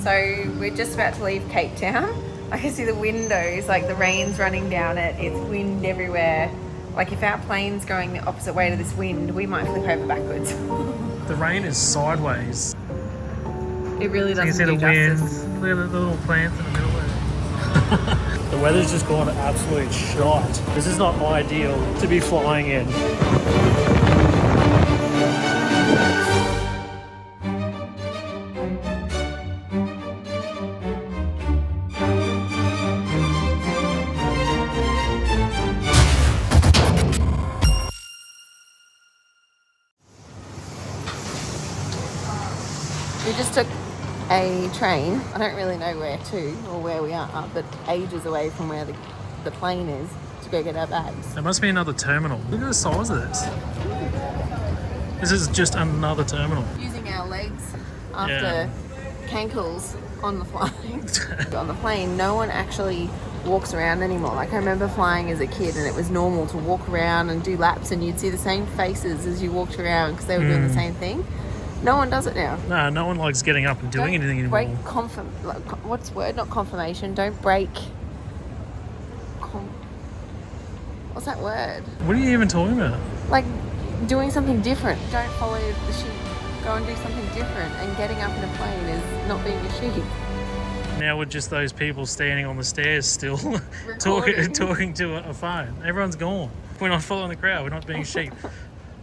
So we're just about to leave Cape Town. I can see the windows, like the rain's running down it. It's wind everywhere. Like if our plane's going the opposite way to this wind, we might flip over backwards. The rain is sideways. It really doesn't You can see do the wind. justice. Look at the little plants in the middle there. The weather's just gone absolute shite. This is not ideal to be flying in. We just took a train. I don't really know where to or where we are, but ages away from where the plane is to go get our bags. There must be another terminal. Look at the size of this. This is just another terminal. Using our legs after cankles on the flight. On the plane, no one actually walks around anymore. Like I remember flying as a kid and it was normal to walk around and do laps and you'd see the same faces as you walked around because they were doing the same thing. No one does it now. No, no one likes getting up and doing anything anymore. What's the word? Not confirmation. Don't break. What's that word? What are you even talking about? Like doing something different. Don't follow the sheep. Go and do something different. And getting up in a plane is not being a sheep. Now we're just those people standing on the stairs still talking to a phone. Everyone's gone. We're not following the crowd. We're not being sheep.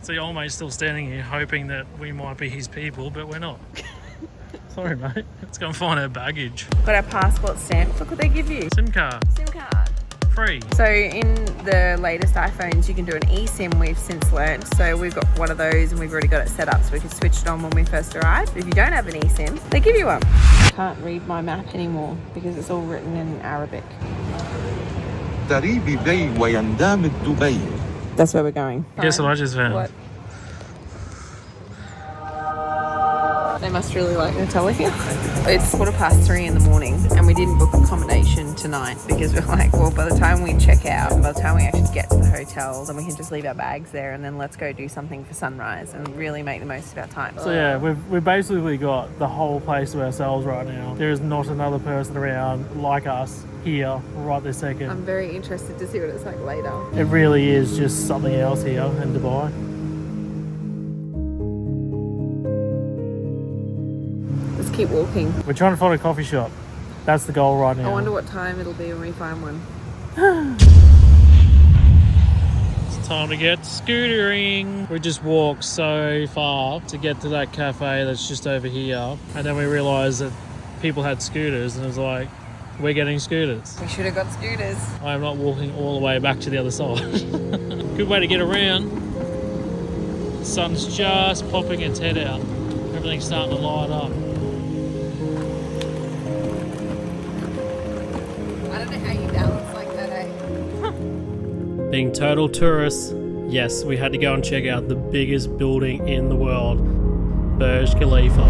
So your old mate's still standing here hoping that we might be his people, but we're not. Sorry, mate. Let's go and find our baggage. Got our passport stamps. Look what they give you. SIM card. SIM card. Free. So in the latest iPhones, you can do an eSIM, we've since learned. So we've got one of those and we've already got it set up so we can switch it on when we first arrive. But if you don't have an eSIM, they give you one. I can't read my map anymore because it's all written in Arabic. That's where we're going. Guess what I just found? What? They must really like Nutella here. It's 3:15 in the morning and we didn't book accommodation tonight because we're like, well, by the time we check out and by the time we actually get to the hotel, then we can just leave our bags there and then let's go do something for sunrise and really make the most of our time. So yeah, we've basically got the whole place to ourselves right now. There is not another person around like us here right this second. I'm very interested to see what it's like later. It really is just something else here in Dubai. Let's keep walking. We're trying to find a coffee shop. That's the goal right now. I wonder what time it'll be when we find one. It's time to get scootering. We just walked so far to get to that cafe that's just over here. And then we realised that people had scooters and it was like, we're getting scooters. We should have got scooters. I'm not walking all the way back to the other side. Good way to get around. The sun's just popping its head out. Everything's starting to light up. I don't know how you balance like that, eh? Being total tourists, yes, we had to go and check out the biggest building in the world, Burj Khalifa.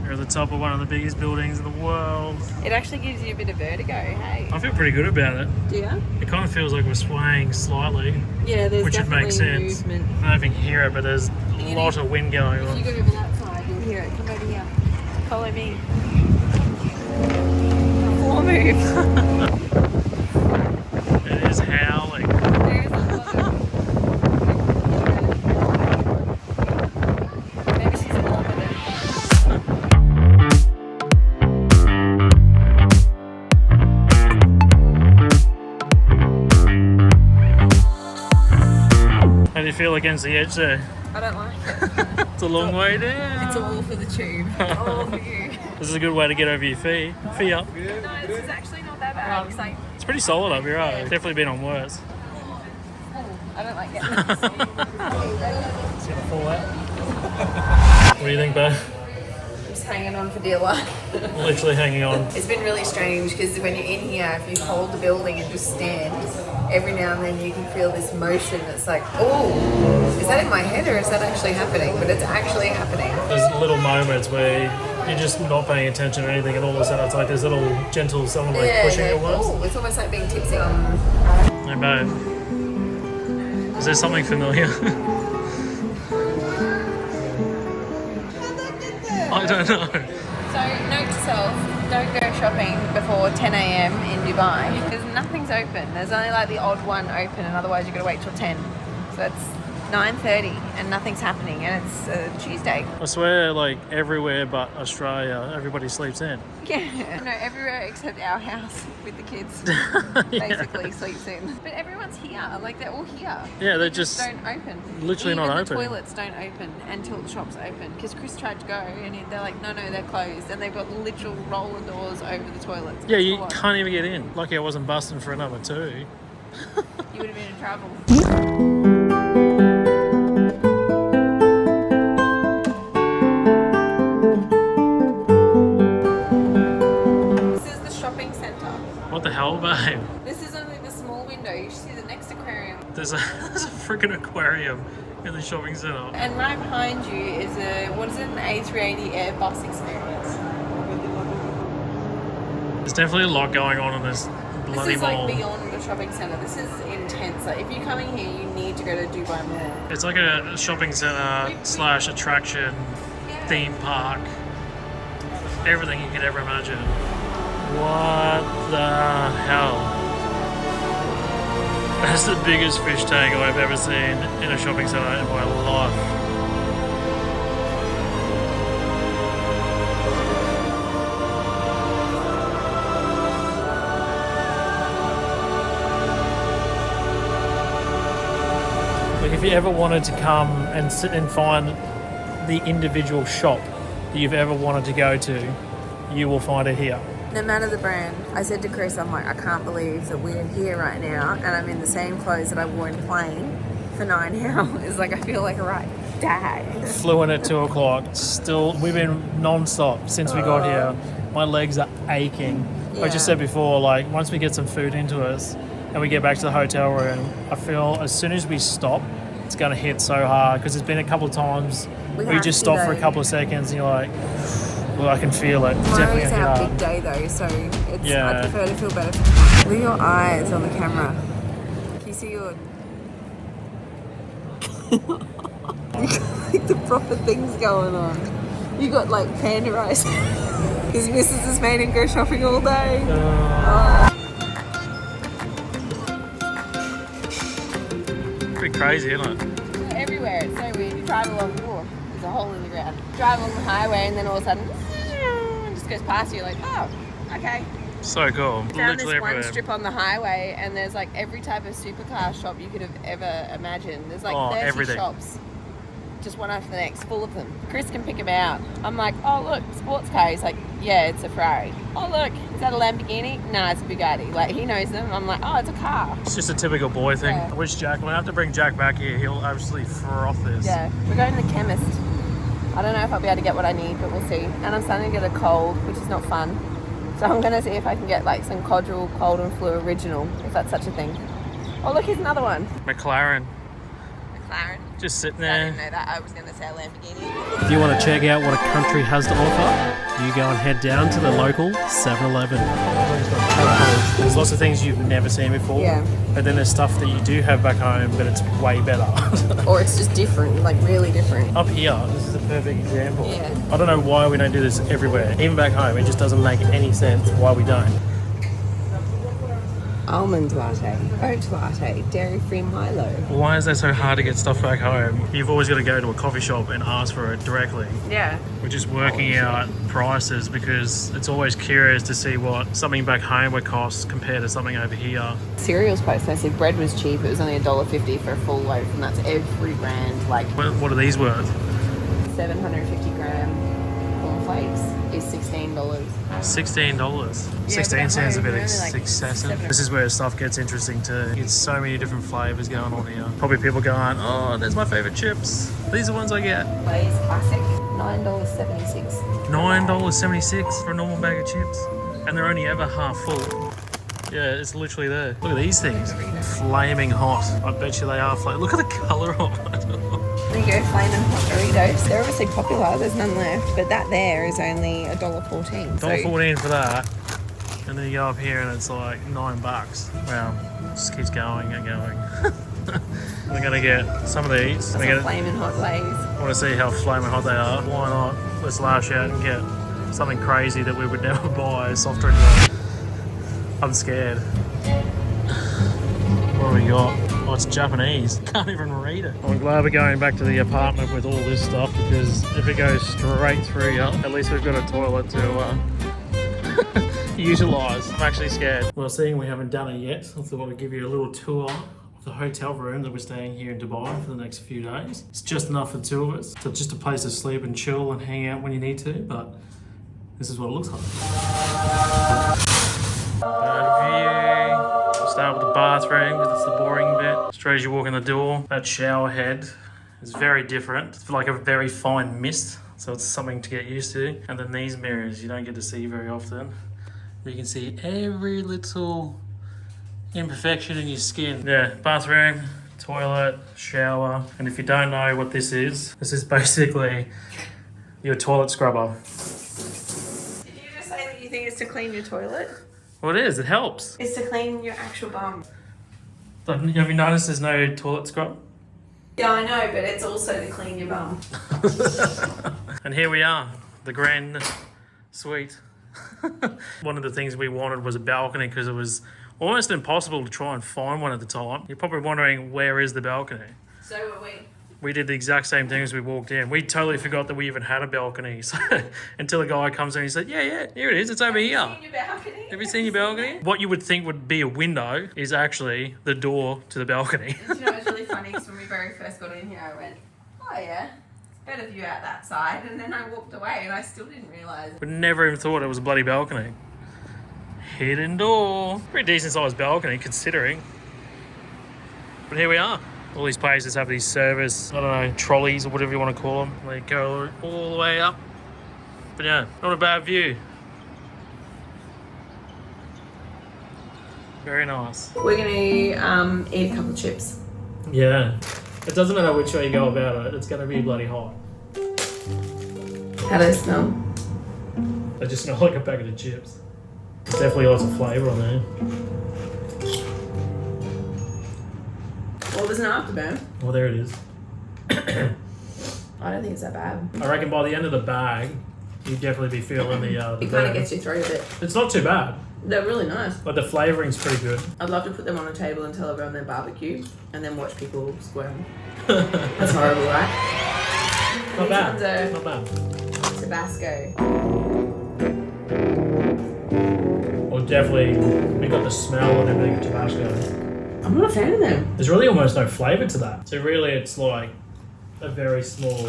We're at the top of one of the biggest buildings in the world. It actually gives you a bit of vertigo, hey? I feel pretty good about it. Do you? It kind of feels like we're swaying slightly. Yeah, there's which would make definitely sense. movement. I don't know if you can hear it, but there's a lot of wind going If on. you go over that side, you'll hear it. Come over here. Follow me. Floor move. It is howling. There's a lot of... Maybe she's in love with it. How do you feel against the edge there? I don't like it. It's a long way down. It's all for the tube. All for you. This is a good way to get over your feet. Feet up. No, this is actually not that bad. It's like, It's pretty solid up here, right? Definitely been on worse. I don't like getting this. It's gonna fall out. What do you think, babe? Just hanging on for dear life. Literally hanging on. It's been really strange because when you're in here, if you hold the building and just stand, every now and then you can feel this motion that's like, oh, is that in my head or is that actually happening? But it's actually happening. There's little moments where you're just not paying attention to anything and all of a sudden it's like this little gentle someone like pushing you almost. Oh, it's almost like being tipsy. Hey babe, is there something familiar? I don't know. So, note to self, don't go shopping before 10 a.m. in Dubai because nothing's open. There's only like the odd one open, and otherwise you've got to wait till 10. So it's 9:30 and nothing's happening, and it's Tuesday. I swear, like everywhere but Australia, everybody sleeps in. Yeah, no, everywhere except our house with the kids basically sleeps in. But everyone's here, like they're all here. Yeah, they just don't open. Literally Even not the open. Toilets don't open until the shops open. Because Chris tried to go and they're like, no, they're closed, and they've got literal roller doors over the toilets. Yeah, you can't even get in. Lucky I wasn't busting for another 2. You would have been in trouble. What the hell, babe? This is only the small window. You should see the next aquarium. There's a freaking aquarium in the shopping centre. And right behind you is an A380 Airbus experience. There's definitely a lot going on in this bloody mall. This is like beyond the shopping centre. This is intense. Like if you're coming here, you need to go to Dubai Mall. It's like a shopping centre / attraction, theme park, everything you could ever imagine. What the hell? That's the biggest fish tank I've ever seen in a shopping centre in my life. Like if you ever wanted to come and sit and find the individual shop that you've ever wanted to go to, you will find it here. No matter the brand, I said to Chris, I'm like, I can't believe that we're here right now and I'm in the same clothes that I wore in plane for 9 hours. Like, I feel like a right dag. Flew in at 2 o'clock. Still, we've been non-stop since we got here. My legs are aching. Yeah. I just said before, like, once we get some food into us and we get back to the hotel room, I feel as soon as we stop, it's going to hit so hard because there's been a couple of times where you just stop for a couple of seconds and you're like, well, I can feel it. Tomorrow's our big day though, so it's, I prefer to feel better. Look at your eyes on the camera. Can you see your... you got like the proper things going on. You got like panda eyes. His missus has made him go shopping all day. Pretty crazy, isn't it? Everywhere, it's so weird. You drive along, there's a hole in the ground. Drive along the highway and then all of a sudden, it just goes past you like, oh, okay. So cool. Found this everywhere. one strip on the highway and there's like every type of supercar shop you could have ever imagined. There's like 30 everything. shops, just one after the next, full of them. Chris can pick them out. I'm like, oh look, sports car. He's like, yeah, it's a Ferrari. Oh look, is that a Lamborghini? No, it's a Bugatti. Like, he knows them. I'm like, oh, it's a car. It's just a typical boy thing. Yeah. I wish Jack, when I have to bring Jack back here, he'll absolutely froth this. Yeah, we're going to the chemist. I don't know if I'll be able to get what I need, but we'll see. And I'm starting to get a cold, which is not fun. So I'm going to see if I can get like some Codral Cold and Flu Original, if that's such a thing. Oh, look, here's another one. McLaren. McLaren. Just sitting I there. didn't know that. I was going to say a Lamborghini. If you want to check out what a country has to offer, you go and head down to the local 7-Eleven. There's lots of things you've never seen before. Yeah. But then there's stuff that you do have back home, but it's way better. Or it's just different, like really different. Up here, this is a perfect example. Yeah. I don't know why we don't do this everywhere. Even back home, it just doesn't make any sense why we don't. Almond latte, oat latte, dairy-free Milo. Why is that so hard to get stuff back home? You've always got to go to a coffee shop and ask for it directly. Yeah. We're just working out prices because it's always curious to see what something back home would cost compared to something over here. Cereal's quite expensive. Bread was cheap. It was only $1.50 for a full loaf, and that's every brand. Like, What are these worth? 750 gram cornflakes is $16. $16. 16 sounds a bit excessive. This is where stuff gets interesting too. It's so many different flavours going on here. Probably people going, oh, there's my favourite chips. These are the ones I get. Lay's Classic, $9.76. $9.76 for a normal bag of chips. And they're only ever half full. Yeah, it's literally there. Look at these things. Flaming hot. I bet you they are flaming. Look at the colour of it. There you go, Flamin' Hot Doritos. They're obviously popular, there's none left, but that there is only $1.14. $1.14 for that. And then you go up here and it's like $9. Wow, it just keeps going and going. We're gonna get some of these. Some Flamin' Hot Lays. I want to see how flaming hot they are. Why not? let's lash out and get something crazy that we would never buy, a soft drink. I'm scared. What do we got? Oh, it's Japanese. Can't even read it. I'm glad we're going back to the apartment with all this stuff, because if it goes straight through you, at least we've got a toilet to utilise. I'm actually scared. Well, seeing we haven't done it yet, I thought I'd give you a little tour of the hotel room that we're staying here in Dubai for the next few days. It's just enough for two of us. So it's just a place to sleep and chill and hang out when you need to, but this is what it looks like. Bad view. We'll start with the bathroom because it's the boring bit. Straight as you walk in the door, that shower head is very different. It's like a very fine mist, so it's something to get used to. And then these mirrors you don't get to see very often. You can see every little imperfection in your skin. Yeah, bathroom, toilet, shower. And if you don't know what this is basically your toilet scrubber. Did you just say that you think it's to clean your toilet? Well, it is, it helps. It's to clean your actual bum. Have you noticed there's no toilet scrub? Yeah, I know, but it's also to clean your bum. And here we are, the grand suite. One of the things we wanted was a balcony because it was almost impossible to try and find one at the time. You're probably wondering, where is the balcony? So were we. We did the exact same thing as we walked in. We totally forgot that we even had a balcony. So, until a guy comes in and he said, yeah, here it is, it's over here. Have you seen your balcony? Have you seen your balcony? What you would think would be a window is actually the door to the balcony. And you know, it's really funny because when we very first got in here, I went, oh yeah, it's better view out that side. And then I walked away and I still didn't realise. We never even thought it was a bloody balcony. Hidden door. Pretty decent sized balcony considering. But here we are. All these places have these service, I don't know, trolleys or whatever you want to call them. They go all the way up. But yeah, not a bad view. Very nice. We're going to eat a couple of chips. Yeah. It doesn't matter which way you go about it, it's going to be bloody hot. How do they smell? They just smell like a packet of chips. There's definitely lots of flavour on there. Well, there's an afterburn. Well, there it is. I don't think it's that bad. I reckon by the end of the bag, you'd definitely be feeling the It kind burn. of gets you through a bit. It's not tut bad. They're really nice. But the flavouring's pretty good. I'd love to put them on a table and tell everyone they're barbecue and then watch people squirm. That's horrible, right? Not bad. These Not bad. ones are Tabasco. Well, definitely, we got the smell and everything of Tabasco. I'm not a fan of them. There's really almost no flavour to that. So really, it's like a very small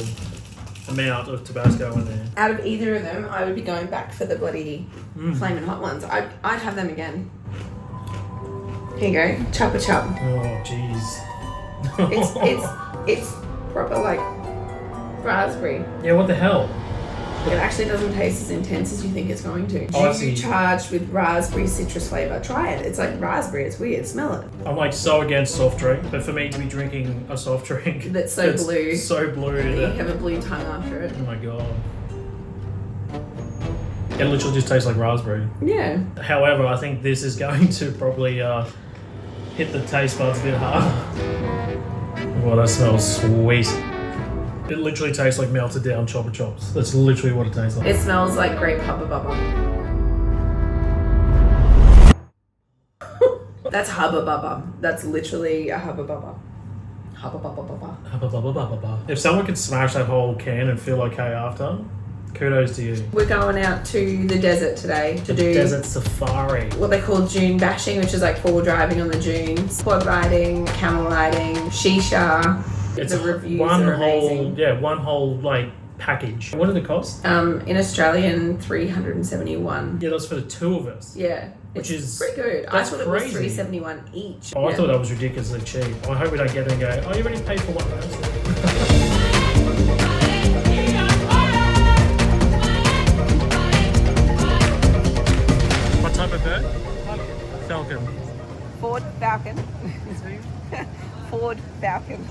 amount of Tabasco in there. Out of either of them, I would be going back for the bloody flaming hot ones. I'd have them again. Here you go, choppa chop. Oh, jeez. It's proper like raspberry. Yeah, what the hell? It actually doesn't taste as intense as you think it's going to. Oh, I see. Charged with raspberry citrus flavour. Try it. It's like raspberry. It's weird. Smell it. I'm like so against soft drink, but for me to be drinking a soft drink That's so blue. So blue And you that, have a blue tongue after it. oh my god. It literally just tastes like raspberry. Yeah. However, I think this is going to probably hit the taste buds a bit harder. Oh, that smells sweet. It literally tastes like melted down Chopper Chops. That's literally what it tastes like. It smells like grape Hubba Bubba. That's Hubba Bubba. That's literally a Hubba Bubba. Hubba Bubba Bubba. If someone could smash that whole can and feel okay after, kudos to you. We're going out to the desert today to do Desert safari. what they call dune bashing, which is like four driving on the dunes, quad riding, camel riding, shisha. It's the reviews one are whole, amazing. one whole like package. What did it cost? In Australian, 371. Yeah, that's for the two of us. Yeah, Which it's is- pretty good. that's I thought it was crazy. 371 each. Oh, I Yeah. thought that was ridiculously cheap. I hope we don't get there and go, oh, you already paid for one person. What type of bird? Falcon. Ford Falcon. Ford Falcon.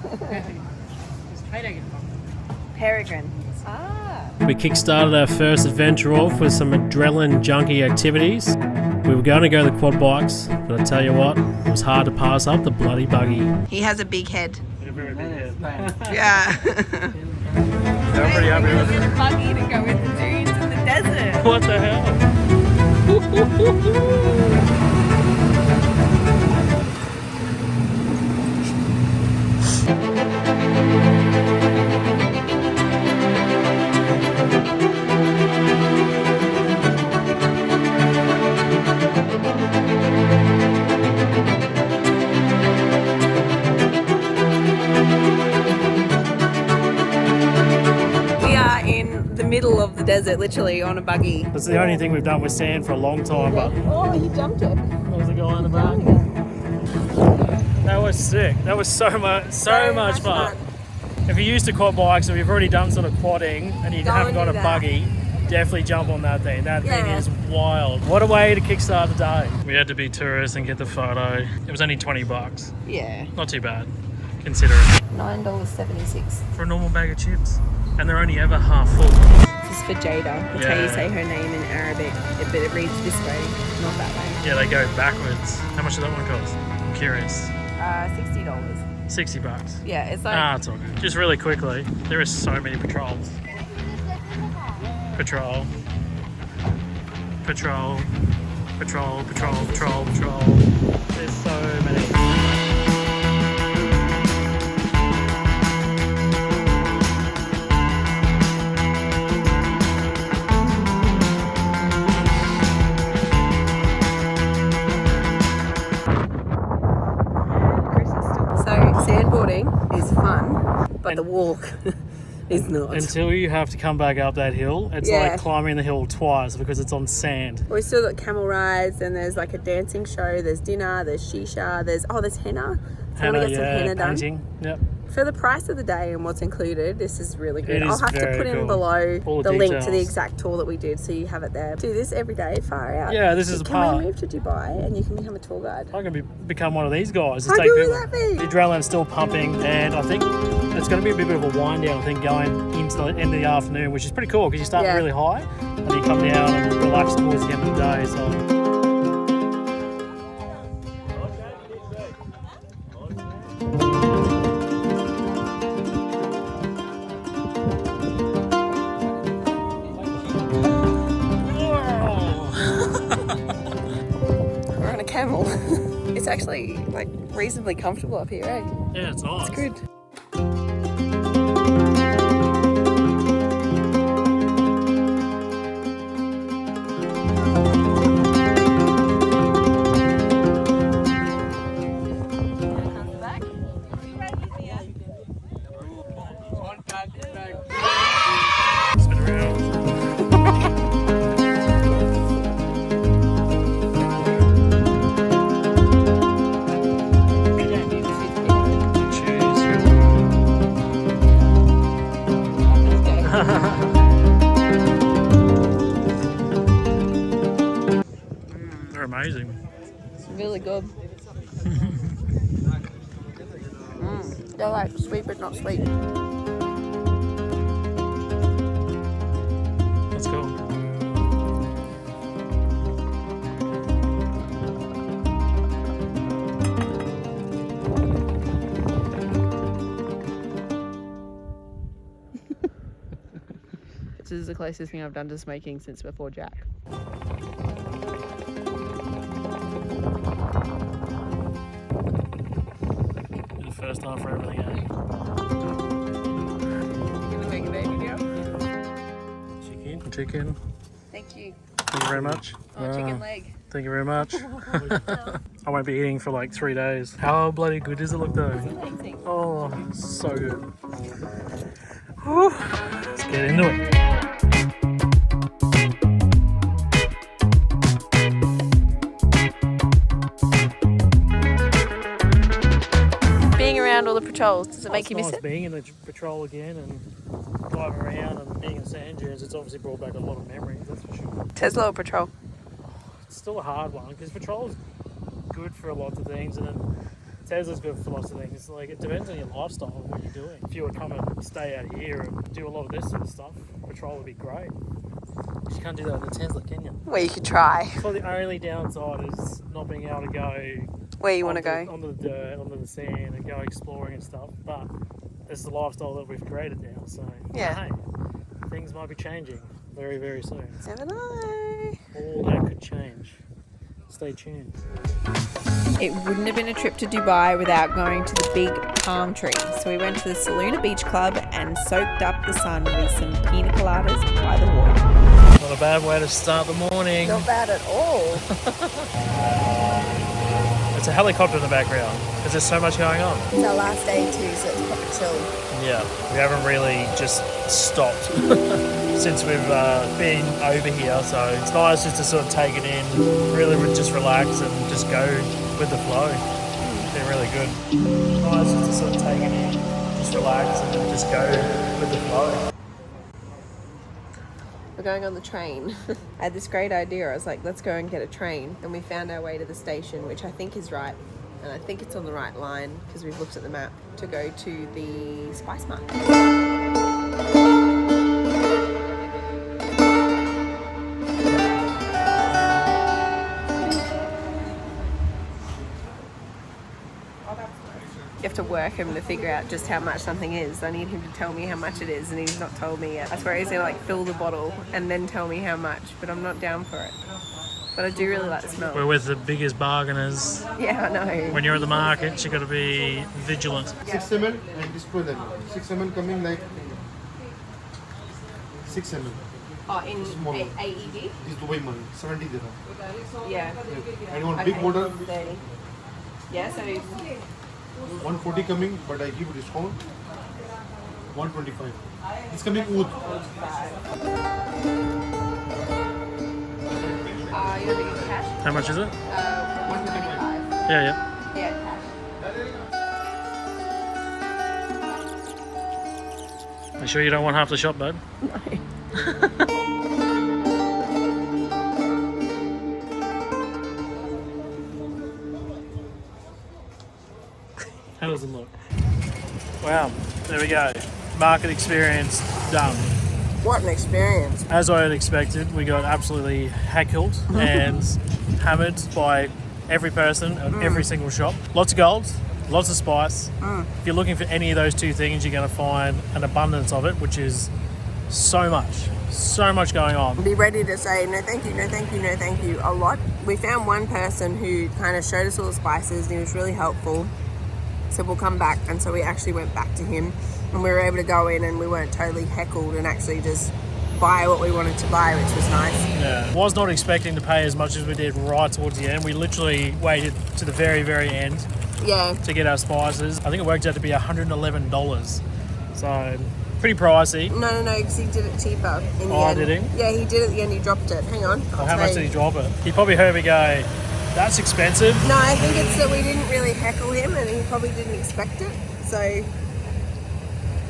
Peregrine. Ah. We kickstarted our first adventure off with some adrenaline junkie activities. We were going to go the quad bikes, but I tell you what, it was hard to pass up the bloody buggy. He has a big head. Very big head. Yeah. I'm pretty happy with it. Buggy to go with What the hell? We are in the middle of the desert, literally on a buggy. That's the only thing we've done with sand for a long time, but Oh, he jumped it. there's a guy in the back. That was sick. That was so much fun. If you're used to quad bikes or you've already done sort of quadding and you haven't got a buggy, definitely jump on that thing. That thing is wild. What a way to kickstart the day. We had to be tourists and get the photo. It was only $20. Yeah. Not too bad, considering. $9.76. For a normal bag of chips. And they're only ever half full. This is for Jada. That's how you say her name in Arabic. But it reads this way, not that way. Yeah, they go backwards. How much does that one cost? I'm curious. $60. $60. Yeah, it's like... It's all good. Just really quickly, there are so many patrols. Patrol. Patrol. Patrol, patrol, patrol, patrol. There's so many. Sandboarding is fun, but the walk is not. Until you have to come back up that hill, it's like climbing the hill twice because it's on sand. We still got camel rides, and there's like a dancing show, there's dinner, there's shisha, there's henna. So I want to get some henna done. Painting. Yep. For the price of the day and what's included, this is really good. It I'll is have to very put in cool. below All the the link to details. the exact tour that we did, so you have it there. Do this every day, far out. Yeah, this is a Can part. we move to Dubai and you can become a tour guide? I'm going to become one of these guys. How good would that be? The adrenaline's still pumping, and I think it's going to be a bit of a wind down, I think, going into the end of the afternoon, which is pretty cool because you start really high and you come down and relax towards the end of the day. So. We're on a camel. It's actually like reasonably comfortable up here, eh? Yeah, it's nice. It's good. Spin around. They're amazing. It's really good. They're like sweet but not sweet. Let's go. This is the closest thing I've done to smoking since before Jack. The first time for everything, eh? You gonna make a baby now? Chicken. Thank you. Thank you very much. Chicken leg. Thank you very much. I won't be eating for like 3 days. How bloody good does it look though? Amazing. Oh, so good. Whew. Let's get into it. Being around all the patrols, does it make you miss It's it? nice being in the patrol again and driving around and being in sand dunes. It's obviously brought back a lot of memories, that's for sure. Tesla or patrol? It's still a hard one because patrol's good for lots of things, and then Tesla's good for lots of things. It's like it depends on your lifestyle and what you're doing. If you would come and stay out here and do a lot of this sort of stuff, patrol would be great. You can't do that with a Tesla, can you? Well, you could try. So the only downside is not being able to go Where you want to go? onto the dirt, onto the sand, and go exploring and stuff. But it's the lifestyle that we've created now. So Yeah. hey, things might be changing very, very soon. Never know. All that could change. Stay tuned. It wouldn't have been a trip to Dubai without going to the big palm tree. So we went to the Saluna Beach Club and soaked up the sun with some pina coladas by the water. Not a bad way to start the morning. Not bad at all. It's a helicopter in the background because there's so much going on. It's our last day too, so it's proper chill. Yeah, we haven't really just stopped since we've been over here, so it's nice just to sort of take it in, really just relax and just go with the flow. It's been really good. Nice just to sort of take it in, just relax and just go with the flow. We're going on the train. I had this great idea. I was like, let's go and get a train. And we found our way to the station, which I think is right. And I think it's on the right line because we've looked at the map to go to the spice market. You have to work him to figure out just how much something is. I need him to tell me how much it is, and he's not told me yet. I swear he's gonna like fill the bottle and then tell me how much, but I'm not down for it. But I do really like the smell. We're with the biggest bargainers. Yeah, I know. When you're at the market, you got to be vigilant. 6 ml and this 12 ml. 6 ml coming like 6 ml. Oh, in Small one. AED? This is Dubai money, 70 dirham. Yeah. And you want big bottle, 30. Yeah, so 140 coming, but I give discount. 125. It's coming oud. you're gonna get cash? How much is it? 125. Yeah. Yeah, cash. You sure you don't want half the shop, bud? How does it look? Wow, there we go. Market experience done. What an experience. As I had expected, we got absolutely heckled and hammered by every person at every single shop. Lots of gold, lots of spice. If you're looking for any of those two things, you're going to find an abundance of it, which is so much going on. Be ready to say no thank you, no thank you, no thank you a lot. We found one person who kind of showed us all the spices and he was really helpful. So we'll come back, and so we actually went back to him and we were able to go in and we weren't totally heckled and actually just buy what we wanted to buy, which was nice. Yeah, was not expecting to pay as much as we did right towards the end. We literally waited to the very end to get our spices. I think it worked out to be $111, so pretty pricey. No, because he did it cheaper in the end. Did he? Yeah, he did it at the end. He dropped it. Hang on. Well, how much did he drop it? He probably heard me go, that's expensive. No, I think it's that we didn't really heckle him and he probably didn't expect it. So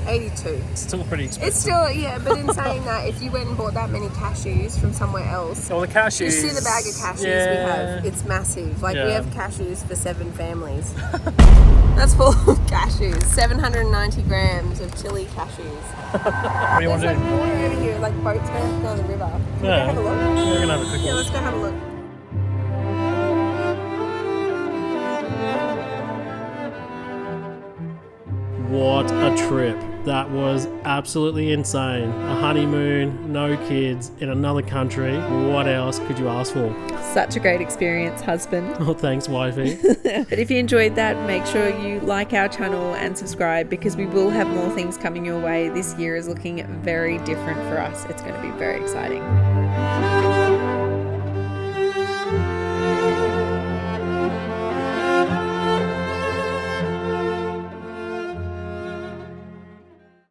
82. It's still pretty expensive. It's still, yeah, but in saying that, if you went and bought that many cashews from somewhere else, Well, the cashews. you see the bag of cashews we have, it's massive. Like, we have cashews for 7 families. That's full of cashews. 790 grams of chili cashews. What do you want to There's do? like water over here, like boats going down the river. Can we go have a look? We're going to have a quick Yeah, look. let's go have a look. What a trip. That was absolutely insane. A honeymoon, no kids, in another country. What else could you ask for? Such a great experience, husband. Oh, thanks, wifey. But if you enjoyed that, make sure you like our channel and subscribe because we will have more things coming your way. This year is looking very different for us. It's going to be very exciting.